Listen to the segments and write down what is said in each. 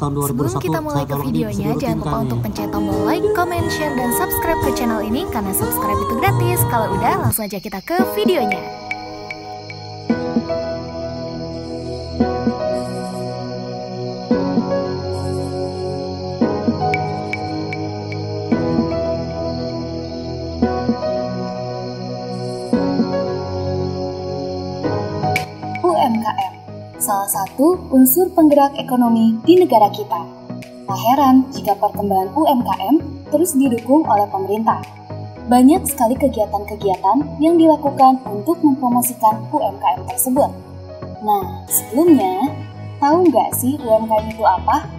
tahun 2021. Sebelum kita mulai ke videonya, jangan lupa untuk pencet tombol like, comment, share, dan subscribe ke channel ini karena subscribe itu gratis. Kalau udah, langsung aja kita ke videonya. UMKM, salah satu unsur penggerak ekonomi di negara kita. Tak heran jika perkembangan UMKM terus didukung oleh pemerintah. Banyak sekali kegiatan-kegiatan yang dilakukan untuk mempromosikan UMKM tersebut. Nah, sebelumnya, tahu nggak sih UMKM itu apa?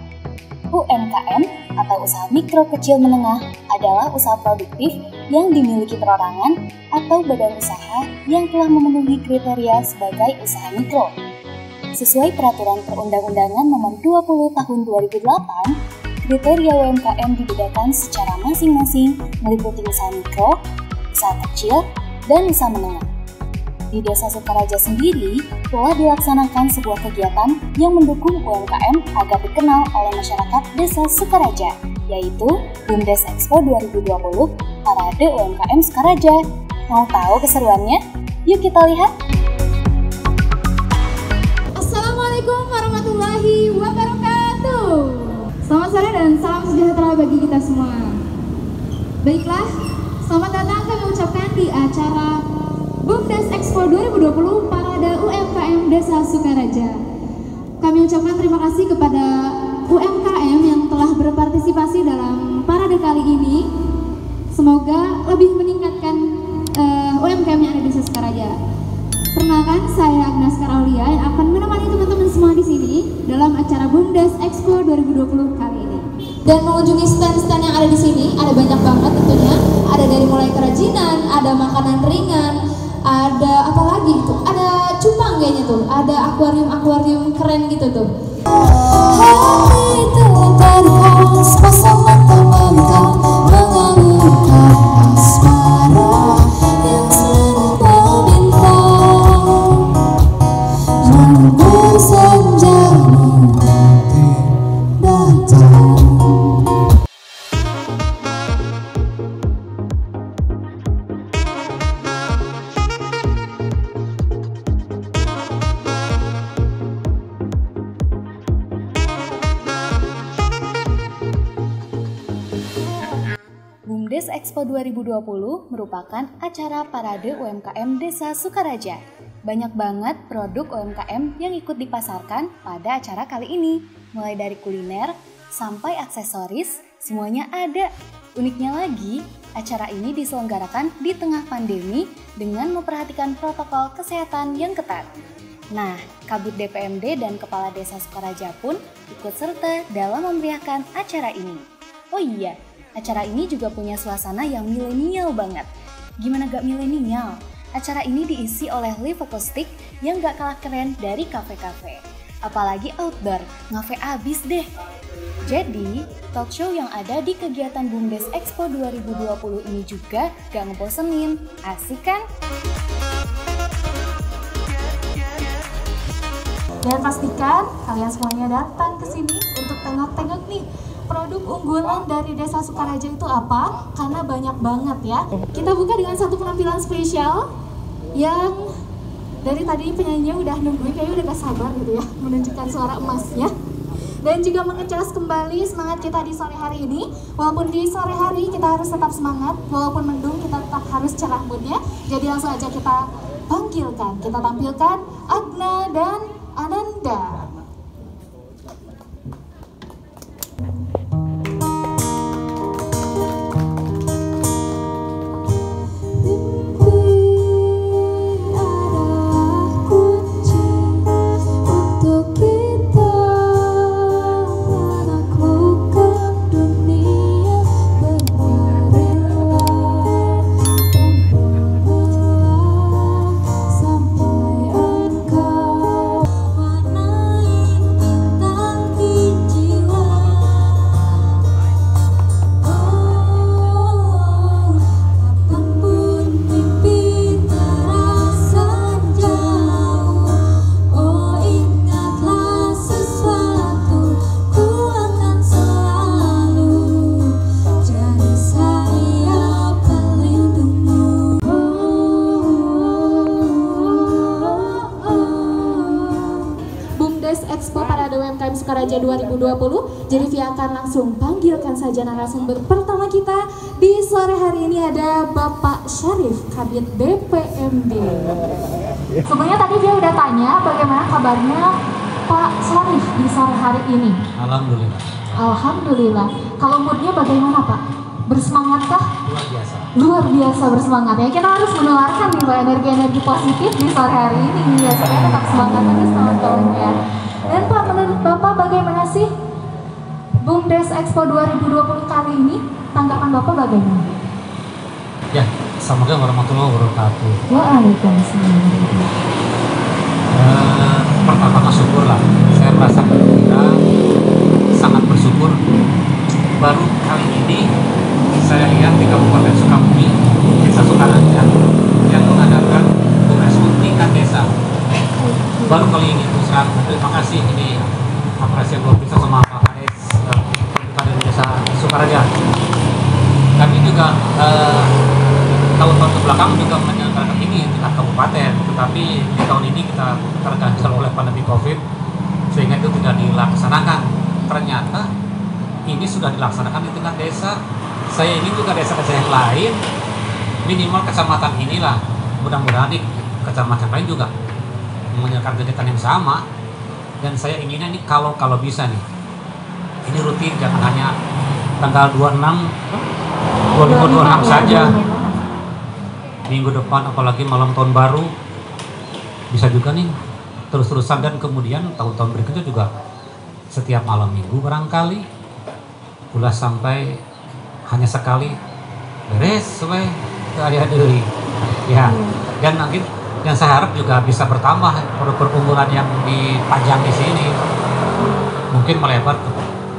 UMKM atau usaha mikro kecil menengah adalah usaha produktif yang dimiliki perorangan atau badan usaha yang telah memenuhi kriteria sebagai usaha mikro. Sesuai Peraturan Perundang-undangan Nomor 20 Tahun 2008, kriteria UMKM dibedakan secara masing-masing meliputi usaha mikro, usaha kecil, dan usaha menengah. Di Desa Sukaraja sendiri telah dilaksanakan sebuah kegiatan yang mendukung UMKM agar dikenal oleh masyarakat Desa Sukaraja, yaitu BUMDes Expo 2020 Parade UMKM Sukaraja. Mau tahu keseruannya? Yuk kita lihat! Assalamualaikum warahmatullahi wabarakatuh. Selamat sore dan salam sejahtera bagi kita semua. Baiklah, selamat datang kami ucapkan di acara BUMDes Expo 2020 Parade UMKM Desa Sukaraja. Kami ucapkan terima kasih kepada UMKM yang telah berpartisipasi dalam parade kali ini. Semoga lebih meningkatkan UMKM yang ada di Desa Sukaraja. Perkenalkan, saya Agnes Karaulia yang akan menemani teman-teman semua di sini dalam acara BUMDes Expo 2020 kali ini. Dan mengunjungi stand-stand yang ada di sini ada banyak banget tentunya. Ada dari mulai kerajinan, ada makanan ringan, ada apa lagi itu? Ada cupang kayaknya tuh, ada akuarium keren gitu tuh. BUMDes Expo 2020 merupakan acara parade UMKM Desa Sukaraja. Banyak banget produk UMKM yang ikut dipasarkan pada acara kali ini. Mulai dari kuliner sampai aksesoris, semuanya ada. Uniknya lagi, acara ini diselenggarakan di tengah pandemi dengan memperhatikan protokol kesehatan yang ketat. Nah, Kabid DPMD dan Kepala Desa Sukaraja pun ikut serta dalam memeriahkan acara ini. Oh iya, acara ini juga punya suasana yang milenial banget. Gimana gak milenial? Acara ini diisi oleh live acoustic yang gak kalah keren dari kafe-kafe. Apalagi outdoor, ngafe abis deh. Jadi, talk show yang ada di kegiatan BUMDes Expo 2020 ini juga gak ngebosenin. Asik kan? Dan pastikan kalian semuanya datang ke sini untuk tengok-tengok nih produk unggulan dari Desa Sukaraja itu apa, karena banyak banget ya. Kita buka dengan satu penampilan spesial yang dari tadi penyanyinya udah nungguin, kayaknya udah gak sabar gitu ya menunjukkan suara emasnya. Dan juga mengecas kembali semangat kita di sore hari ini. Walaupun di sore hari kita harus tetap semangat, walaupun mendung kita tetap harus cerah moodnya. Jadi langsung aja kita panggilkan, kita tampilkan Agna dan Ananda. Warna Sukaraja 2020. Jadi Via akan langsung panggilkan saja narasumber pertama kita di sore hari ini, ada Bapak Syarif, Kabid BPMD. Sebenarnya tadi Via udah tanya bagaimana kabarnya Pak Syarif di sore hari ini. Alhamdulillah. Alhamdulillah. Kalau moodnya bagaimana Pak? Bersemangatkah? Luar biasa. Luar biasa bersemangat ya. Kita harus menularkan nih Pak energi-energi positif di sore hari ini ya, supaya tetap semangat terus teman-teman ya. Dan Pak, menurut Bapak bagaimana sih BUMDes Expo 2020 kali ini? Tanggapan Bapak bagaimana? Ya, assalamualaikum warahmatullahi wabarakatuh. Waalaikumsalam. Pertama syukur lah. Saya merasa gembira, sangat bersyukur. Baru kali ini saya lihat di Kabupaten Sukabumi, Desa Sukaraja, yang mengadakan BUMDes tingkat desa. Baru kali ini, terima kasih, ini apresiasi luar biasa sama Pak Kades, Kabupaten Desa Sukaraja. Kami juga tahun-tahun kebelakang juga menyelenggarakan ini tingkat kabupaten, tetapi di tahun ini kita terganjal oleh pandemi COVID sehingga itu tidak dilaksanakan. Ternyata ini sudah dilaksanakan di tingkat desa. Saya ingin juga desa-desa yang lain, minimal kecamatan inilah, mudah-mudahan di kecamatan lain juga menyelenggarakan kegiatan yang sama. Dan saya inginnya ini kalau bisa nih, ini rutin, jangan hanya tanggal 26 saja. Minggu depan apalagi malam tahun baru bisa juga nih terus-terusan, dan kemudian tahun-tahun berikutnya juga setiap malam minggu barangkali ulah sampai hanya sekali beres sampai hari-hari ya. Dan nanti yang saya harap juga bisa bertambah produk unggulan yang dipajang di sini, mungkin melebar ke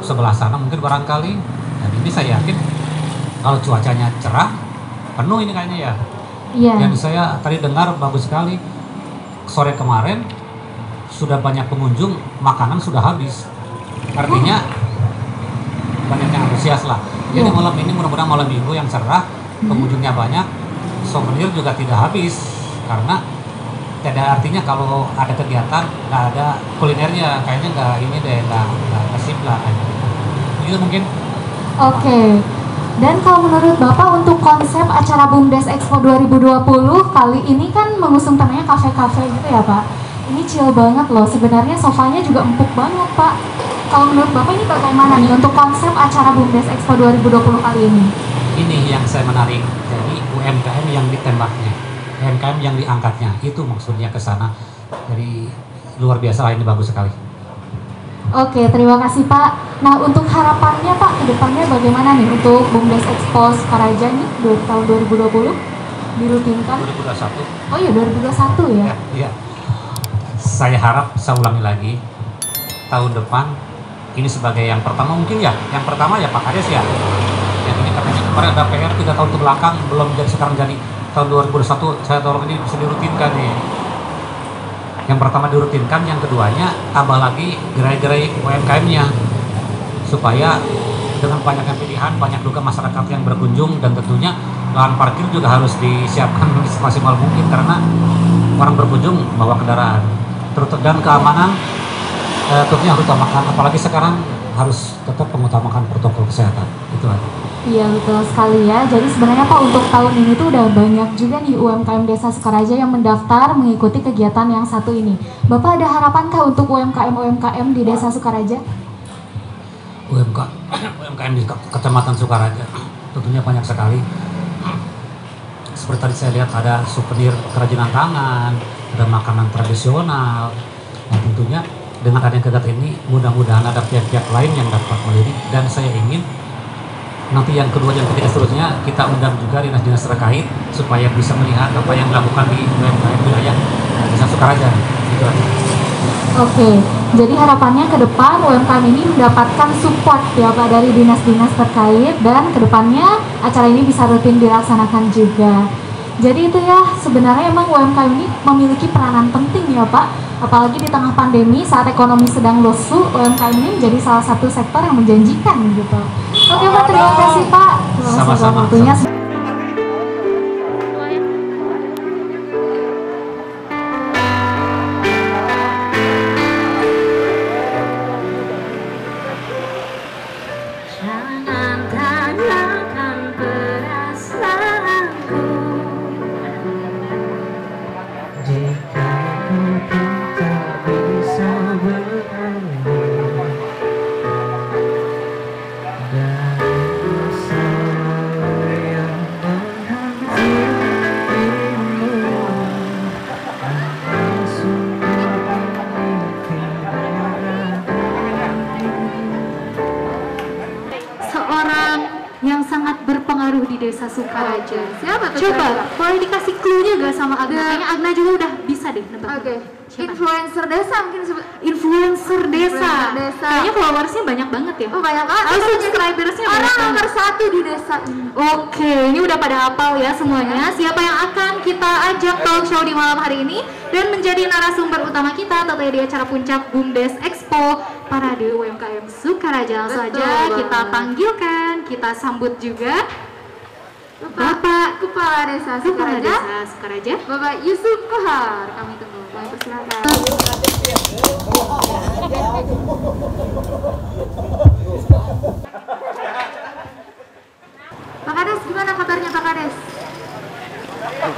sebelah sana mungkin barangkali. Dan ini saya yakin kalau cuacanya cerah penuh ini kayaknya ya. Iya. Yang saya tadi dengar bagus sekali, sore kemarin sudah banyak pengunjung, makanan sudah habis, artinya banyak yang antusias lah. Jadi malam ini mudah-mudahan malam minggu yang cerah, pengunjungnya banyak, souvenir juga tidak habis, karena tidak, artinya kalau ada kegiatan nggak ada kulinernya kayaknya nggak ini deh, nggak nasib lah kayaknya. Itu mungkin. Oke. Dan kalau menurut Bapak untuk konsep acara BUMDes Expo 2020 kali ini kan mengusung temanya kafe-kafe gitu ya Pak. Ini chill banget loh, sebenarnya sofanya juga empuk banget Pak. Kalau menurut Bapak ini bagaimana nih untuk konsep acara BUMDes Expo 2020 kali ini? Ini yang saya menarik, jadi UMKM yang ditembaknya, UMKM yang diangkatnya, itu maksudnya ke sana. Jadi luar biasa lah, ini bagus sekali. Oke, terima kasih Pak. Nah, untuk harapannya Pak, ke depannya bagaimana nih untuk BUMDes Expo Sukaraja nih tahun 2020 dirutinkan? 2021. Oh iya, 2021 ya? Iya. Saya harap, saya ulangi lagi, tahun depan ini sebagai yang pertama mungkin ya. Yang pertama ya Pak Kades ya. Yang ini katanya kemarin ada PR 3 tahun ke belakang belum jadi, sekarang jadi tahun 2021. Saya tolong ini bisa dirutinkan nih. Yang pertama dirutinkan, yang keduanya tambah lagi gerai-gerai UMKM-nya supaya dengan banyaknya pilihan, banyak juga masyarakat yang berkunjung, dan tentunya lahan parkir juga harus disiapkan semaksimal mungkin karena orang berkunjung bawa kendaraan. Dan keamanan tentunya harus utamakan, apalagi sekarang harus tetap mengutamakan protokol kesehatan. Itu aja. Iya, betul sekali ya. Jadi sebenarnya Pak, untuk tahun ini tuh udah banyak juga nih UMKM Desa Sukaraja yang mendaftar mengikuti kegiatan yang satu ini. Bapak ada harapankah untuk UMKM di Desa Sukaraja? UMKM di Kecamatan Sukaraja tentunya banyak sekali. Seperti tadi saya lihat ada souvenir kerajinan tangan, ada makanan tradisional. Nah, tentunya dengan adanya kegiatan ini mudah-mudahan ada pihak-pihak lain yang dapat melirik, dan saya ingin nanti yang kedua, yang ketiga seterusnya kita undang juga dinas-dinas terkait supaya bisa melihat apa yang dilakukan di UMKM wilayah Desa Sukaraja. Gitu aja. Oke, jadi harapannya ke depan UMKM ini mendapatkan support ya Pak dari dinas-dinas terkait, dan ke depannya acara ini bisa rutin dilaksanakan juga. Jadi itu ya, sebenarnya emang UMKM ini memiliki peranan penting ya Pak. Apalagi di tengah pandemi saat ekonomi sedang lesu, UMKM ini menjadi salah satu sektor yang menjanjikan gitu. Oke Pak, terima kasih Pak. Sama-sama. Waktunya. sangat berpengaruh di Desa Sukaraja. Siapa tuh? Coba, boleh dikasih clue-nya gak sama Agna? Kayaknya Agna juga udah bisa deh nebak. Oke. Siapa? Influencer desa mungkin disebut. Influencer desa. Influencer desa. Kayaknya followersnya banyak banget ya. Oh, banyak banget. Oh, subscribersnya banyak Orang banget. nomor 1 di desa. Oke, ini udah pada hafal ya semuanya. Siapa yang akan kita ajak talk show di malam hari ini dan menjadi narasumber utama kita tentunya di acara puncak BUMDes Expo Parade UMKM Sukaraja. Langsung Betul aja banget. kita panggilkan, kita sambut juga Bapak Kepala Desa Kepala Sukaraja, Desa Sukaraja, Bapak Yusuf Kohar. Kami tunggu. Kami persilakan. Pak Kades, gimana kabarnya Pak Kades?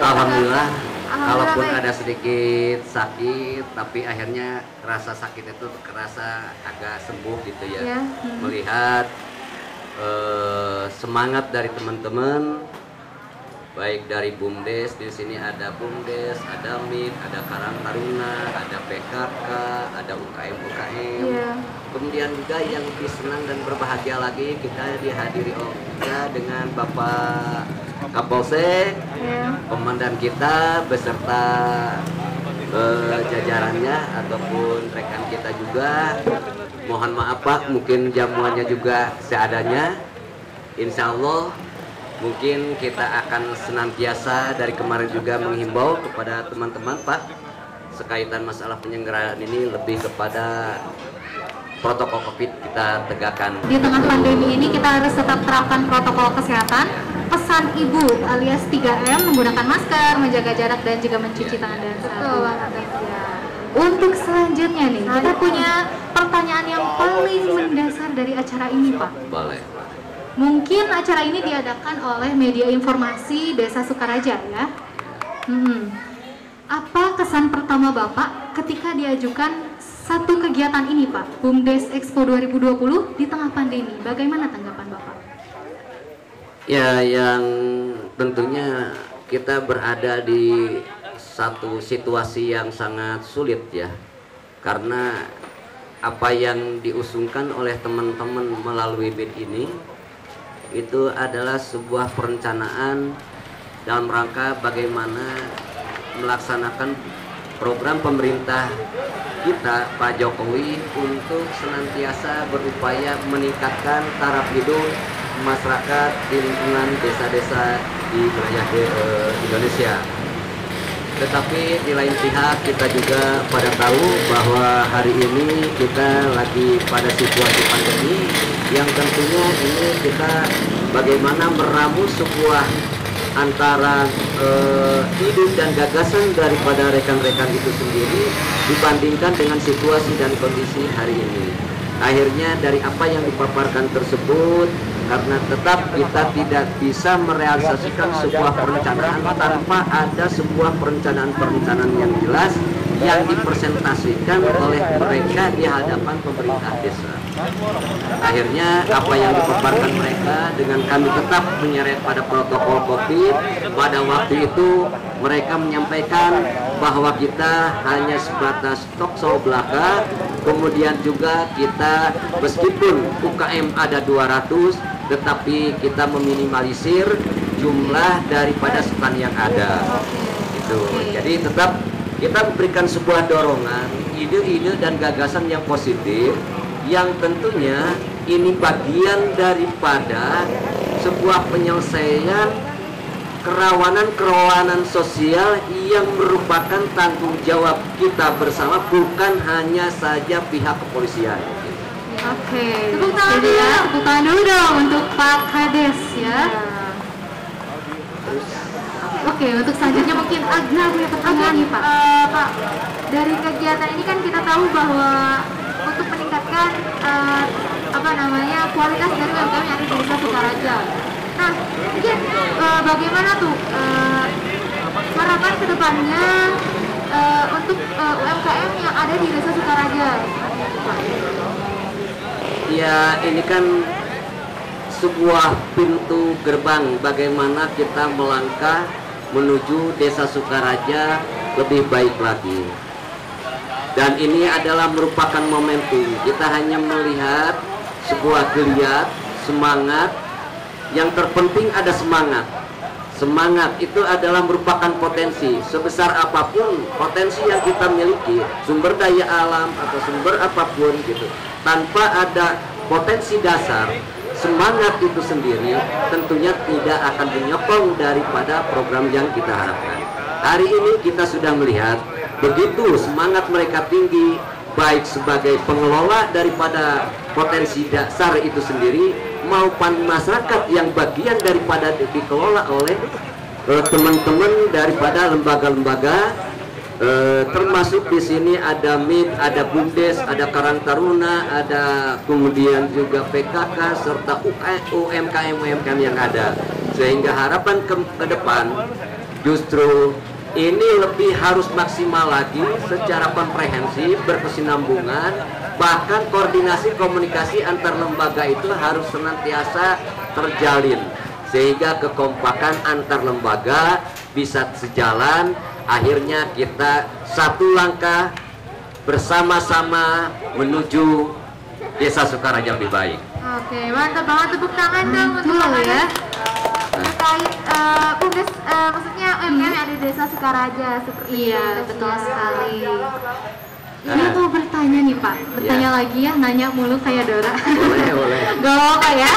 Alhamdulillah, kalaupun baik. ada sedikit sakit, tapi akhirnya rasa sakit itu kerasa agak sembuh gitu ya. Ya. Melihat semangat dari teman-teman, baik dari BUMDes, di sini ada BUMDes, ada MIT, ada Karang Taruna, ada PKK, ada UKM-UKM. Iya. Kemudian juga yang lebih senang dan berbahagia lagi kita dihadiri juga dengan Bapak Kapolsek, Ya. komandan kita beserta jajarannya ataupun rekan kita juga. Mohon maaf Pak, mungkin jamuannya juga seadanya. Insya Allah mungkin kita akan senantiasa dari kemarin juga menghimbau kepada teman-teman Pak sekaitan masalah penyelenggaraan ini lebih kepada protokol COVID kita tegakkan. di tengah pandemi ini kita harus tetap terapkan protokol kesehatan. Pesan Ibu alias 3M, menggunakan masker, menjaga jarak dan juga mencuci tangan dengan Betul sabun. banget ya. Untuk selanjutnya nih, kita punya pertanyaan yang paling mendasar dari acara ini, Pak. Boleh. Mungkin acara ini diadakan oleh media informasi Desa Sukaraja ya. Apa kesan pertama Bapak ketika diajukan satu kegiatan ini, Pak? BUMDes Expo 2020 di tengah pandemi. Bagaimana tanggapan Bapak? Ya, yang tentunya kita berada di satu situasi yang sangat sulit ya, karena apa yang diusungkan oleh teman-teman melalui BID ini itu adalah sebuah perencanaan dalam rangka bagaimana melaksanakan program pemerintah kita Pak Jokowi untuk senantiasa berupaya meningkatkan taraf hidup masyarakat di lingkungan desa-desa di wilayah Indonesia. Tetapi di lain pihak kita juga pada tahu bahwa hari ini kita lagi pada situasi pandemi yang tentunya ini kita bagaimana meramu sebuah antara ide dan gagasan daripada rekan-rekan itu sendiri dibandingkan dengan situasi dan kondisi hari ini. Akhirnya dari apa yang dipaparkan tersebut, karena tetap kita tidak bisa merealisasikan sebuah perencanaan tanpa ada sebuah perencanaan yang jelas yang dipresentasikan oleh mereka di hadapan pemerintah desa. Akhirnya apa yang dipaparkan mereka dengan kami tetap menyeret pada protokol COVID, pada waktu itu mereka menyampaikan bahwa kita hanya sebatas talkshow belaka, kemudian juga kita meskipun UKM ada 200, tetapi kita meminimalisir jumlah daripada stand yang ada. Itu. Jadi tetap kita memberikan sebuah dorongan, ide-ide dan gagasan yang positif, yang tentunya ini bagian daripada sebuah penyelesaian kerawanan sosial yang merupakan tanggung jawab kita bersama, bukan hanya saja pihak kepolisian. Oke, Tepuk tangan jadi ya, dulu. tepuk tangan dulu dong untuk Pak Kades ya. Oke, untuk selanjutnya mungkin Agna punya pertanyaan nih Pak. Pak, dari kegiatan ini kan kita tahu bahwa untuk meningkatkan kualitas dari UMKM yang ada di Desa Sukaraja. Nah, mungkin bagaimana tuh harapan kedepannya untuk UMKM yang ada di Desa Sukaraja? Ya, ini kan sebuah pintu gerbang bagaimana kita melangkah menuju Desa Sukaraja lebih baik lagi. Dan ini adalah merupakan momentum. Kita hanya melihat sebuah geliat, semangat Yang terpenting ada semangat. Semangat itu adalah merupakan potensi. Sebesar apapun potensi yang kita miliki, sumber daya alam atau sumber apapun gitu, tanpa ada potensi dasar, semangat itu sendiri tentunya tidak akan menyokong daripada program yang kita harapkan. Hari ini kita sudah melihat begitu semangat mereka tinggi, baik sebagai pengelola daripada potensi dasar itu sendiri maupun masyarakat yang bagian daripada dikelola oleh teman-teman daripada lembaga-lembaga, termasuk di sini ada MIT, ada BUMDes, ada Karang Taruna, ada kemudian juga PKK serta UMKM yang ada. Sehingga harapan ke depan justru ini lebih harus maksimal lagi secara komprehensif, berkesinambungan, bahkan koordinasi komunikasi antar lembaga itu harus senantiasa terjalin sehingga kekompakan antar lembaga bisa sejalan. Akhirnya kita satu langkah bersama-sama menuju Desa Sukaraja lebih baik. Oke, mantap banget, tepuk tangan dong untuk ya. Terkait BUMDes, maksudnya UMKM yang ada di Desa Sukaraja seperti Iya, itu. betul sekali. Ini tuh bertanya nih Pak, bertanya lagi ya, nanya mulu kayak Dora. Boleh. Gak apa ya.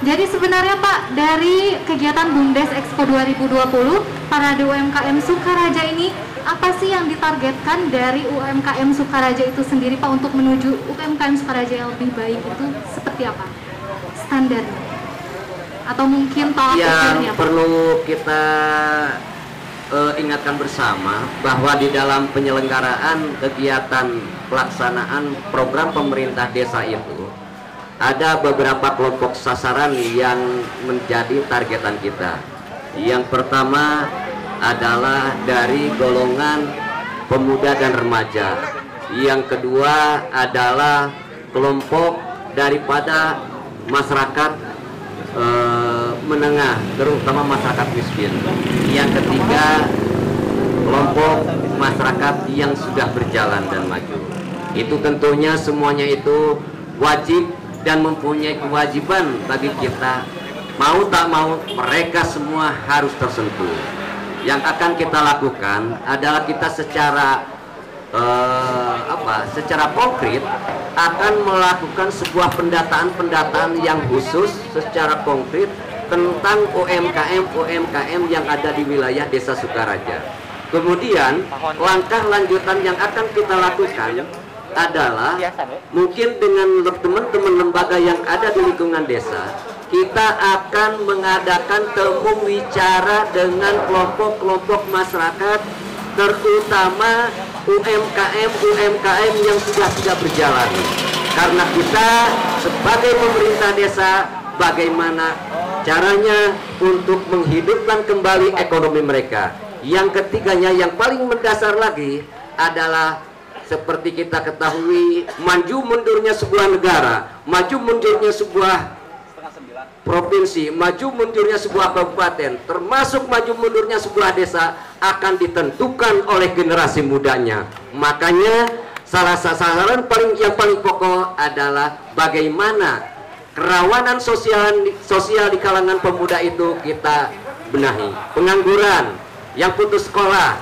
Jadi sebenarnya Pak, dari kegiatan BUMDes Expo 2020, Parade UMKM Sukaraja ini, apa sih yang ditargetkan dari UMKM Sukaraja itu sendiri Pak untuk menuju UMKM Sukaraja yang lebih baik itu seperti apa? Standar atau mungkin tolak ukurnya Yang Pak? perlu kita ingatkan bersama bahwa di dalam penyelenggaraan kegiatan pelaksanaan program pemerintah desa itu ada beberapa kelompok sasaran yang menjadi targetan kita. Yang pertama adalah dari golongan pemuda dan remaja. Yang kedua adalah kelompok daripada masyarakat menengah, terutama masyarakat miskin. Yang ketiga, kelompok masyarakat yang sudah berjalan dan maju. Itu tentunya semuanya itu wajib dan mempunyai kewajiban bagi kita. Mau tak mau, mereka semua harus tersentuh. Yang akan kita lakukan adalah kita secara secara konkret akan melakukan sebuah pendataan yang khusus secara konkret tentang UMKM yang ada di wilayah Desa Sukaraja. Kemudian langkah lanjutan yang akan kita lakukan adalah mungkin dengan teman-teman lembaga yang ada di lingkungan desa, kita akan mengadakan temu wicara dengan kelompok-kelompok masyarakat, terutama UMKM yang sudah tidak berjalan. Karena kita sebagai pemerintah desa, bagaimana caranya untuk menghidupkan kembali ekonomi mereka. Yang ketiganya, yang paling mendasar lagi adalah seperti kita ketahui, maju mundurnya sebuah negara, maju mundurnya sebuah provinsi, maju mundurnya sebuah kabupaten, termasuk maju mundurnya sebuah desa akan ditentukan oleh generasi mudanya. Makanya salah sasaran yang paling pokok adalah bagaimana kerawanan sosial di kalangan pemuda itu kita benahi. Pengangguran, yang putus sekolah,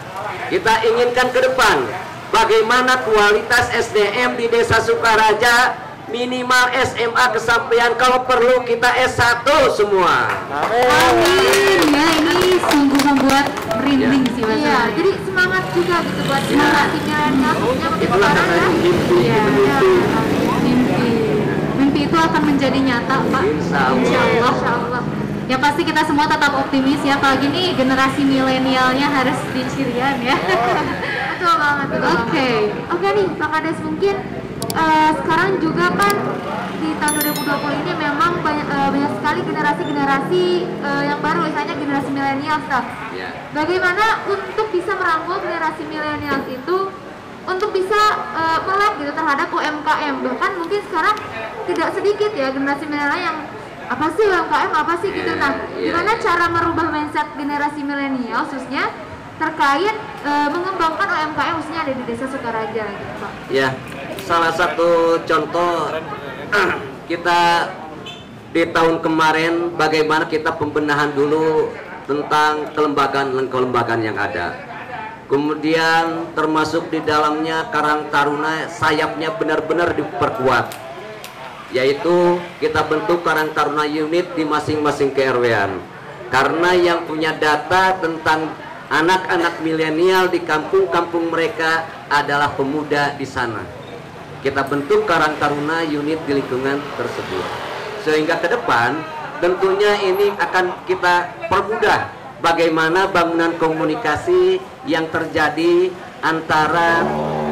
kita inginkan ke depan bagaimana kualitas SDM di Desa Sukaraja minimal SMA kesampaian, kalau perlu kita S1 semua. Amin. Ya, ini sungguh membuat merinding sih Mas. Iya, jadi semangat juga gitu buat generasi milenial yang sekarang ya. Iya, mimpi itu akan menjadi nyata Pak. Insya Allah. Ya pasti kita semua tetap optimis ya, apalagi nih generasi milenialnya harus dicirian ya. Betul banget. Oke nih Pak Kades, mungkin sekarang juga kan di tahun 2020 ini memang banyak sekali generasi yang baru, misalnya generasi milenial. Bagaimana untuk bisa merangkul generasi milenial itu untuk bisa melek gitu terhadap UMKM? Bahkan mungkin sekarang tidak sedikit ya generasi milenial yang apa sih UMKM, apa sih gitu. Nah, gimana cara merubah mindset generasi milenial khususnya terkait mengembangkan UMKM khususnya ada di Desa Sukaraja gitu Pak? Ya, salah satu contoh kita di tahun kemarin bagaimana kita pembenahan dulu tentang kelembagaan yang ada. Kemudian termasuk di dalamnya Karang Taruna sayapnya benar-benar diperkuat, yaitu kita bentuk Karang Taruna unit di masing-masing KRW-an. Karena yang punya data tentang anak-anak milenial di kampung-kampung mereka adalah pemuda di sana. Kita bentuk Karang Taruna unit di lingkungan tersebut. Sehingga ke depan tentunya ini akan kita permudah bagaimana bangunan komunikasi yang terjadi antara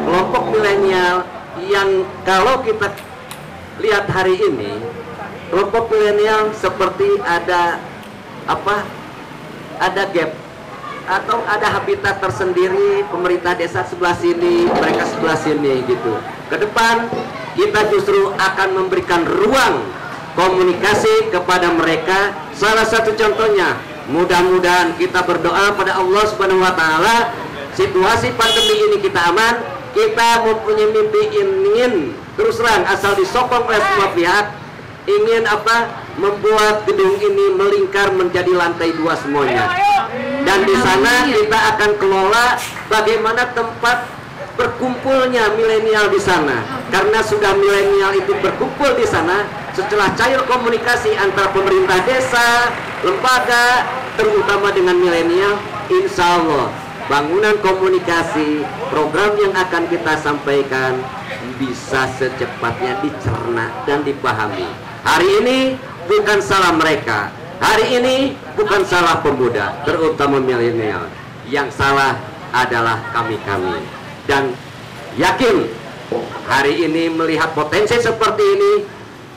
kelompok milenial yang kalau kita lihat hari ini kelompok milenial seperti ada gap atau ada habitat tersendiri, pemerintah desa sebelah sini, mereka sebelah sini gitu. Ke depan kita justru akan memberikan ruang komunikasi kepada mereka. Salah satu contohnya, mudah-mudahan kita berdoa pada Allah Subhanahu wa taala situasi pandemi ini kita aman, kita mempunyai mimpi ingin terus terang asal disokong oleh semua pihak ingin membuat gedung ini melingkar menjadi lantai 2 semuanya. Dan di sana kita akan kelola bagaimana tempat berkumpulnya milenial di sana. Karena sudah milenial itu berkumpul di sana, setelah cair komunikasi antara pemerintah desa, lembaga, terutama dengan milenial, insya Allah bangunan komunikasi, program yang akan kita sampaikan bisa secepatnya dicerna dan dipahami. Hari ini bukan salah mereka, hari ini bukan salah pemuda, terutama milenial. Yang salah adalah kami-kami. Dan yakin hari ini melihat potensi seperti ini,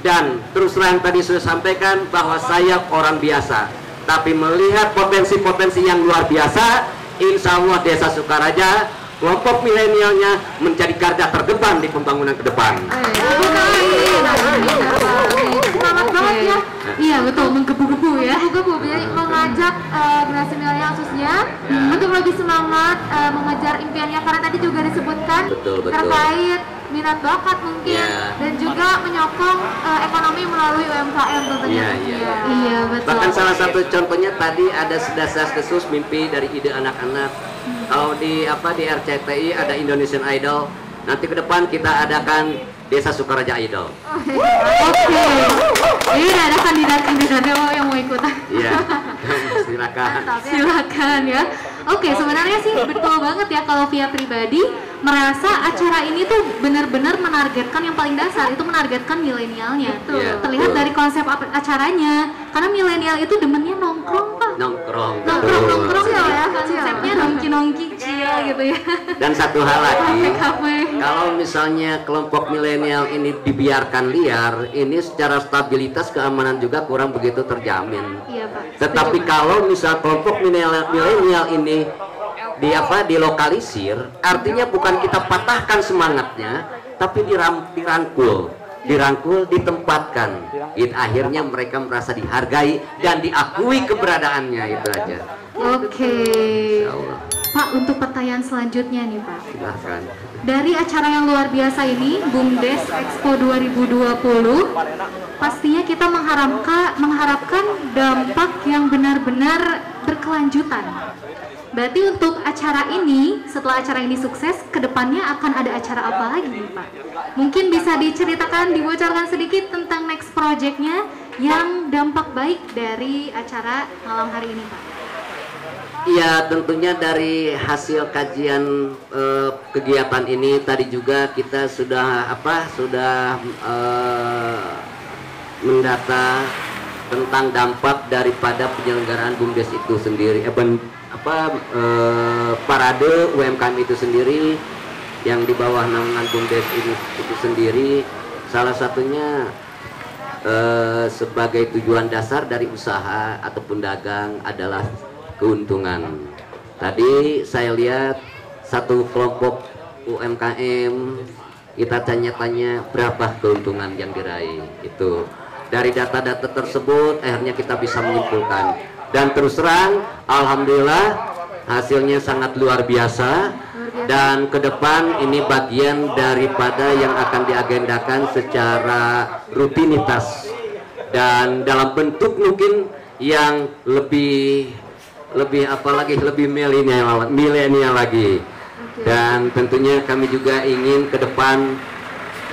dan terus terang tadi sudah sampaikan bahwa saya orang biasa, tapi melihat potensi-potensi yang luar biasa, insya Allah Desa Sukaraja, kelompok milenialnya menjadi garda terdepan di pembangunan ke depan. Semangat banget ya. Iya betul, menggebu-gebu ya. Menggebu, jadi mengajak generasi milenial khususnya untuk lebih semangat mengejar impiannya, karena tadi juga disebutkan terkait minat bakat mungkin dan juga menyokong ekonomi melalui UMKM tentunya. Iya betul. Bahkan salah satu contohnya tadi ada Desas-desus mimpi dari ide anak-anak. Kalau di RCTI ada Indonesian Idol. Nanti ke depan kita adakan Desa Sukaraja Idol. Oke. Ini ada kandidat yang mau ikutan. Iya. Silakan. Silakan ya. Oke, sebenarnya sih betul banget ya kalau Via pribadi merasa acara ini tuh benar-benar menargetkan yang paling dasar, itu menargetkan milenialnya. Terlihat dari konsep acaranya, karena milenial itu demennya nongkrong, Pak. Nongkrong ya, konsepnya nongki-nongki chill gitu ya. Dan satu hal lagi, Kafe. kalau misalnya kelompok milenial ini dibiarkan liar, ini secara stabilitas keamanan juga kurang begitu terjamin. Iya, Pak. Tetapi kalau misal kelompok milenial ini dilokalisir, artinya bukan kita patahkan semangatnya, tapi dirangkul, ditempatkan. Akhirnya mereka merasa dihargai dan diakui keberadaannya, itu aja. Oke. Pak, untuk pertanyaan selanjutnya nih Pak. Silahkan. Dari acara yang luar biasa ini, BUMDes Expo 2020, pastinya kita mengharapkan dampak yang benar-benar berkelanjutan. Berarti untuk acara ini, setelah acara ini sukses, kedepannya akan ada acara apa lagi nih Pak? Mungkin bisa diceritakan, dibocorkan sedikit tentang next project-nya yang dampak baik dari acara malam hari ini Pak. Ya, tentunya dari hasil kajian kegiatan ini tadi juga kita sudah mendata tentang dampak daripada penyelenggaraan BUMDes itu sendiri, parade UMKM itu sendiri yang di bawah naungan BUMDes itu sendiri. Salah satunya sebagai tujuan dasar dari usaha ataupun dagang adalah keuntungan. Tadi saya lihat satu kelompok UMKM, kita tanya-tanya berapa keuntungan yang diraih. Itu dari data-data tersebut akhirnya kita bisa menyimpulkan, dan terus terang alhamdulillah hasilnya sangat luar biasa. Dan ke depan ini bagian daripada yang akan diagendakan secara rutinitas dan dalam bentuk mungkin yang lebih milenial lagi. Dan tentunya kami juga ingin ke depan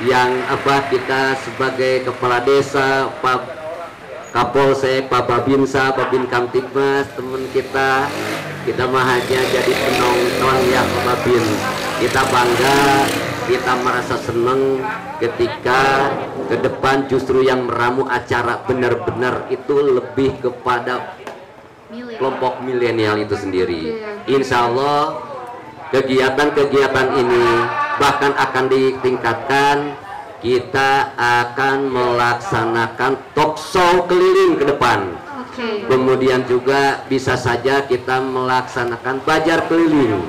yang kita sebagai kepala desa, Pak Kapolsek, Pak Babinsa, Babin Kamtibmas, teman kita mah hanya jadi penonton ya Pak Babin. Kita bangga, kita merasa senang ketika ke depan justru yang meramu acara benar-benar itu lebih kepada kelompok milenial itu sendiri. Insya Allah kegiatan-kegiatan ini bahkan akan ditingkatkan. Kita akan melaksanakan talk show keliling ke depan. Kemudian juga bisa saja kita melaksanakan bazar keliling.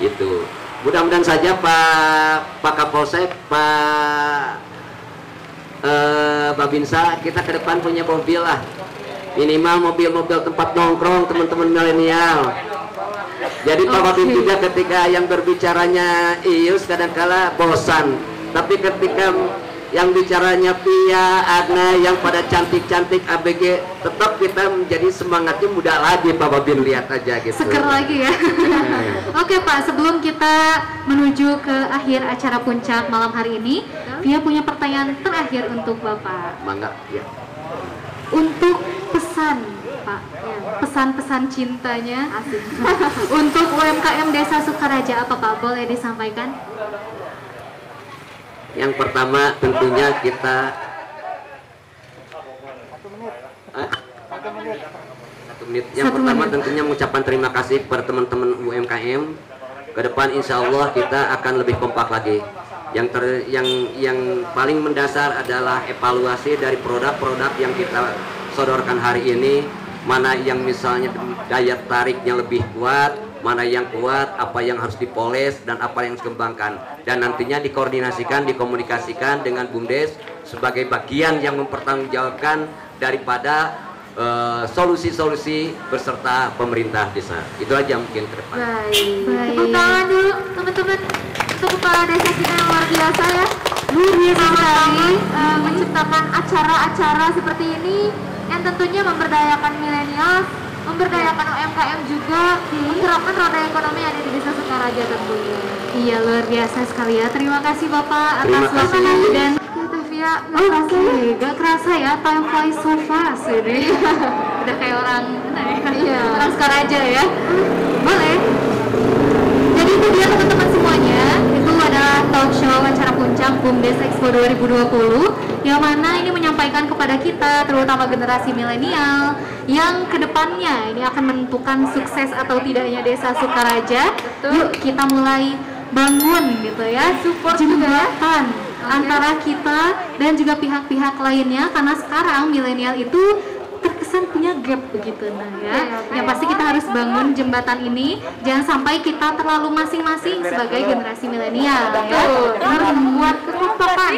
Itu. Mudah-mudahan saja Pak Kapolsek, Pak Babinsa, kita ke depan punya mobil lah. Minimal mobil-mobil tempat nongkrong teman-teman milenial. Jadi Pak Babin juga ketika yang berbicaranya Ius kadang-kala bosan, tapi ketika yang bicaranya Pia, Agna yang pada cantik-cantik ABG, tetap kita menjadi semangatnya muda lagi Pak Babin, lihat aja gitu. Seger lagi ya. Oke Pak, sebelum kita menuju ke akhir acara puncak malam hari ini, Pia punya pertanyaan terakhir untuk Bapak. Mangga, ya. Untuk pesan Pak, pesan-pesan cintanya untuk UMKM Desa Sukaraja apa Pak? Boleh disampaikan? Yang pertama tentunya kita Yang pertama tentunya mengucapkan terima kasih kepada teman-teman UMKM. Ke depan insya Allah kita akan lebih kompak lagi. Yang paling mendasar adalah evaluasi dari produk-produk yang kita sodorkan hari ini, mana yang misalnya daya tariknya lebih kuat, mana yang kuat, apa yang harus dipoles dan apa yang dikembangkan, dan nantinya dikoordinasikan, dikomunikasikan dengan BUMDes sebagai bagian yang mempertanggungjawabkan daripada solusi-solusi beserta pemerintah desa. Itu aja mungkin ke depan. Baik. Tepuk tangan dulu teman-teman untuk kepala desa kita yang luar biasa ya. Luar biasa sekali menciptakan acara-acara seperti ini yang tentunya memberdayakan milenial, memberdayakan UMKM juga, menggerakkan roda ekonomi yang ada di Desa Sukaraja tentunya. Iya, luar biasa sekali ya. Terima kasih Bapak atas waktunya dan ya, gak kerasa ya, time flies so fast ini. Udah kayak orang orang Sukaraja ya. Boleh. Jadi itu dia teman-teman semuanya. Itu adalah talk show acara puncak BUMDes Expo 2020 yang mana ini menyampaikan kepada kita, terutama generasi milenial, yang kedepannya ini akan menentukan sukses atau tidaknya Desa Sukaraja. Yuk kita mulai bangun gitu ya, support jembatan antara kita dan juga pihak-pihak lainnya, karena sekarang milenial itu terkesan punya gap begitu yang pasti kita harus bangun jembatan ini, jangan sampai kita terlalu masing-masing sebagai generasi milenial ya. Harus membuat kekompakan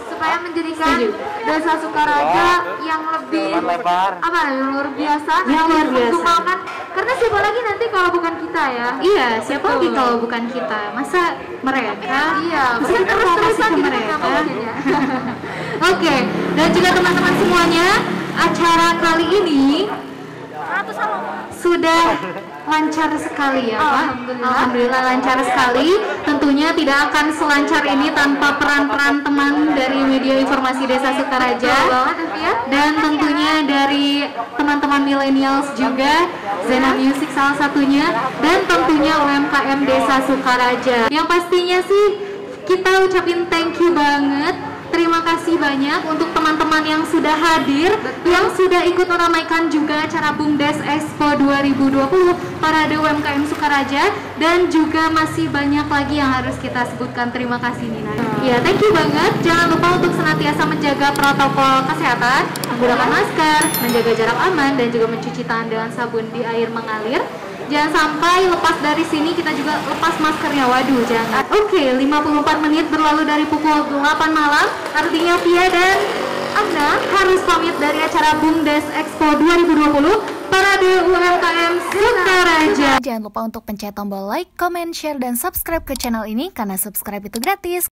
supaya menjadikan Desa Sukaraja yang lebih yang luar biasa, mengembangkan. Karena siapa lagi nanti kalau bukan kita ya? Iya, siapa lagi kalau bukan kita? Masa mereka? Iya, masa terus-terusan ke mereka. Oke, dan juga teman-teman semuanya, acara kali ini sudah lancar sekali ya Pak. Alhamdulillah lancar sekali. Tentunya tidak akan selancar ini tanpa peran-peran teman dari media informasi Desa Sukaraja dan tentunya dari teman-teman millennials juga, Zena Music salah satunya, dan tentunya UMKM Desa Sukaraja. Yang pastinya sih kita ucapin thank you banget. Terima kasih banyak untuk teman-teman yang sudah hadir, yang sudah ikut meramaikan juga acara BUMDes Expo 2020 Parade UMKM Sukaraja, dan juga masih banyak lagi yang harus kita sebutkan. Terima kasih Nina. Ya, thank you banget. Jangan lupa untuk senantiasa menjaga protokol kesehatan, menggunakan masker, menjaga jarak aman, dan juga mencuci tangan dengan sabun di air mengalir. Jangan sampai lepas dari sini kita juga lepas maskernya, waduh jangan. Oke, 54 menit berlalu dari pukul 8 malam, artinya Pia dan Anda harus pamit dari acara BUMDes Expo 2020 Parade UMKM Sukaraja. Jangan lupa untuk pencet tombol like, comment, share, dan subscribe ke channel ini karena subscribe itu gratis.